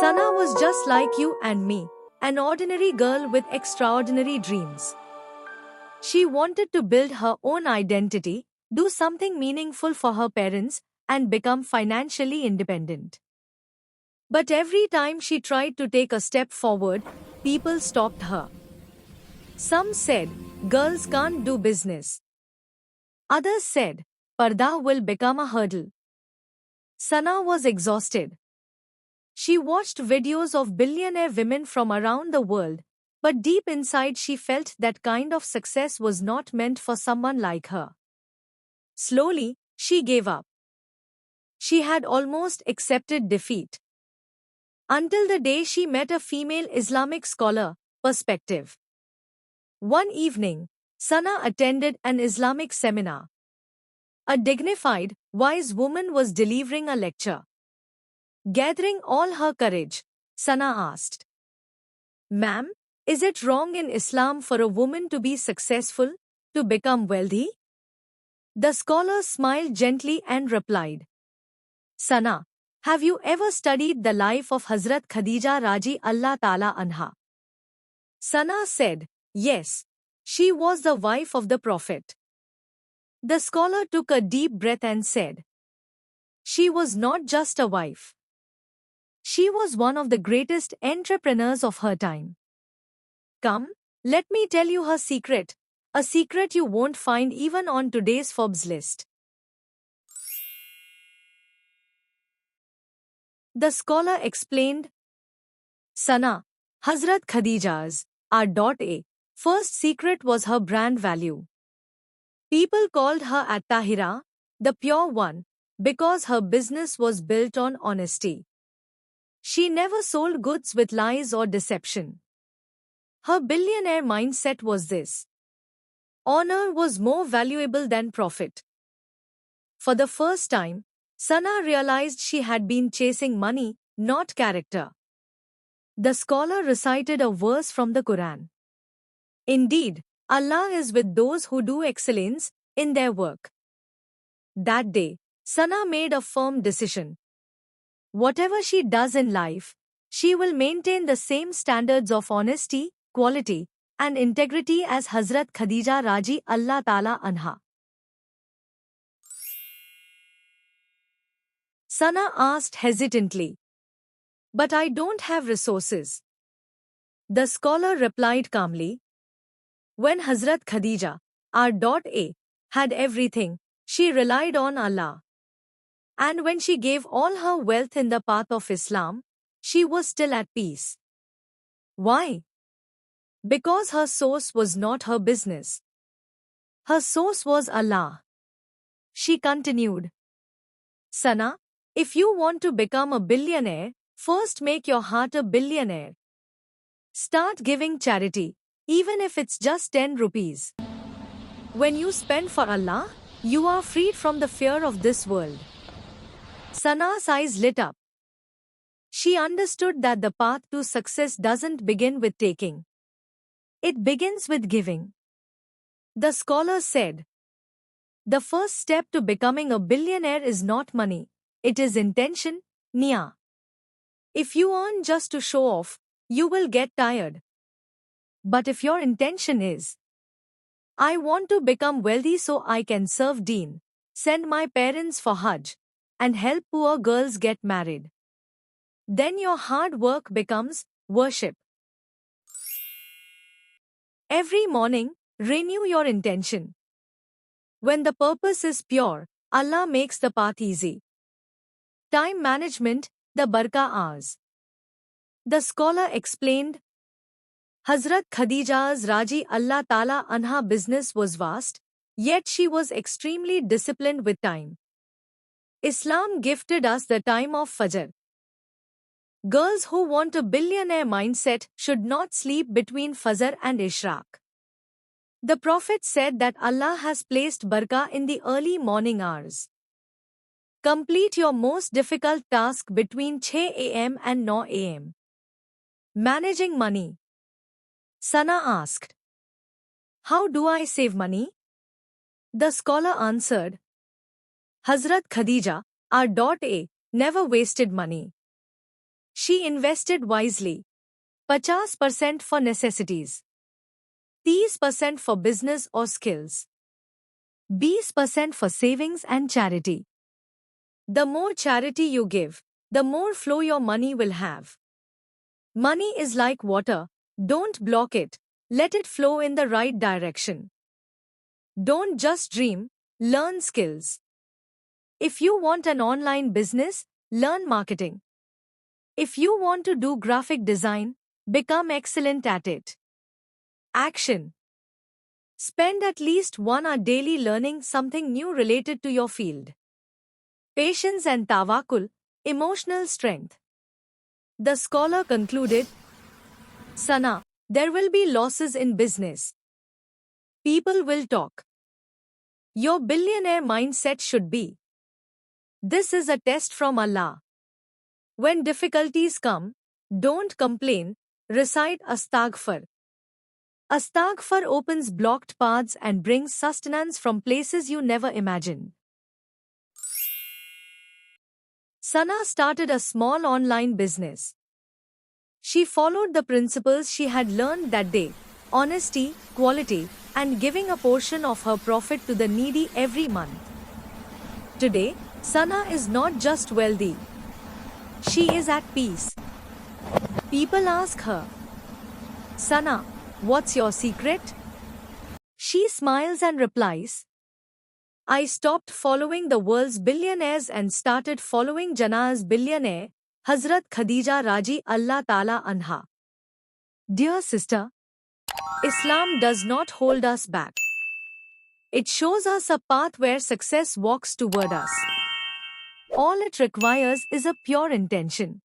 Sana was just like you and me, an ordinary girl with extraordinary dreams. She wanted to build her own identity, do something meaningful for her parents, and become financially independent. But every time she tried to take a step forward, people stopped her. Some said, girls can't do business. Others said, Parda will become a hurdle. Sana was exhausted. She watched videos of billionaire women from around the world, but deep inside she felt that kind of success was not meant for someone like her. Slowly, she gave up. She had almost accepted defeat. Until the day she met a female Islamic scholar, Perspective. One evening, Sana attended an Islamic seminar. A dignified, wise woman was delivering a lecture. Gathering all her courage, Sana asked, Ma'am, is it wrong in Islam for a woman to be successful, to become wealthy? The scholar smiled gently and replied, Sana, have you ever studied the life of Hazrat Khadija Raji Allah Ta'ala Anha? Sana said, Yes. She was the wife of the Prophet. The scholar took a deep breath and said, She was not just a wife. She was one of the greatest entrepreneurs of her time. Come, let me tell you her secret, a secret you won't find even on today's Forbes list. The scholar explained, Sana, Hazrat Khadija's, our first secret was her brand value. People called her At-Tahira, the pure one, because her business was built on honesty. She never sold goods with lies or deception. Her billionaire mindset was this: honor was more valuable than profit. For the first time, Sana realized she had been chasing money, not character. The scholar recited a verse from the Quran. Indeed, Allah is with those who do excellence in their work. That day, Sana made a firm decision. Whatever she does in life, she will maintain the same standards of honesty, quality, and integrity as Hazrat Khadija Raji Allah Ta'ala Anha. Sana asked hesitantly, But I don't have resources. The scholar replied calmly, When Hazrat Khadija, our had everything, she relied on Allah. And when she gave all her wealth in the path of Islam, she was still at peace. Why? Because her source was not her business. Her source was Allah. She continued, Sana, if you want to become a billionaire, first make your heart a billionaire. Start giving charity, even if it's just 10 rupees. When you spend for Allah, you are freed from the fear of this world. Sana's eyes lit up. She understood that the path to success doesn't begin with taking. It begins with giving. The scholar said, The first step to becoming a billionaire is not money, it is intention, niya. If you earn just to show off, you will get tired. But if your intention is, I want to become wealthy so I can serve Deen, send my parents for Hajj, and help poor girls get married, then your hard work becomes worship. Every morning, renew your intention. When the purpose is pure, Allah makes the path easy. Time management, the Barka hours. The scholar explained, Hazrat Khadija's Raji Allah Ta'ala Anha business was vast, yet she was extremely disciplined with time. Islam gifted us the time of Fajr. Girls who want a billionaire mindset should not sleep between Fajr and Ishraq. The Prophet said that Allah has placed barakah in the early morning hours. Complete your most difficult task between 6 a.m. and 9 a.m. Managing money. Sana asked, How do I save money? The scholar answered, Hazrat Khadija, our never wasted money. She invested wisely. 50% for necessities. 30% for business or skills. 20% for savings and charity. The more charity you give, the more flow your money will have. Money is like water. Don't block it. Let it flow in the right direction. Don't just dream, learn skills. If you want an online business, learn marketing. If you want to do graphic design, become excellent at it. Action. Spend at least 1 hour daily learning something new related to your field. Patience and tawakkul, emotional strength. The scholar concluded, Sana, there will be losses in business. People will talk. Your billionaire mindset should be, this is a test from Allah. When difficulties come, don't complain, recite Astaghfar. Astaghfar opens blocked paths and brings sustenance from places you never imagined. Sana started a small online business. She followed the principles she had learned that day: honesty, quality, and giving a portion of her profit to the needy every month. Today, Sana is not just wealthy. She is at peace. People ask her, Sana, what's your secret? She smiles and replies, I stopped following the world's billionaires and started following Jannah's billionaire, Hazrat Khadija Raji Allah Ta'ala Anha. Dear sister, Islam does not hold us back. It shows us a path where success walks toward us. All it requires is a pure intention.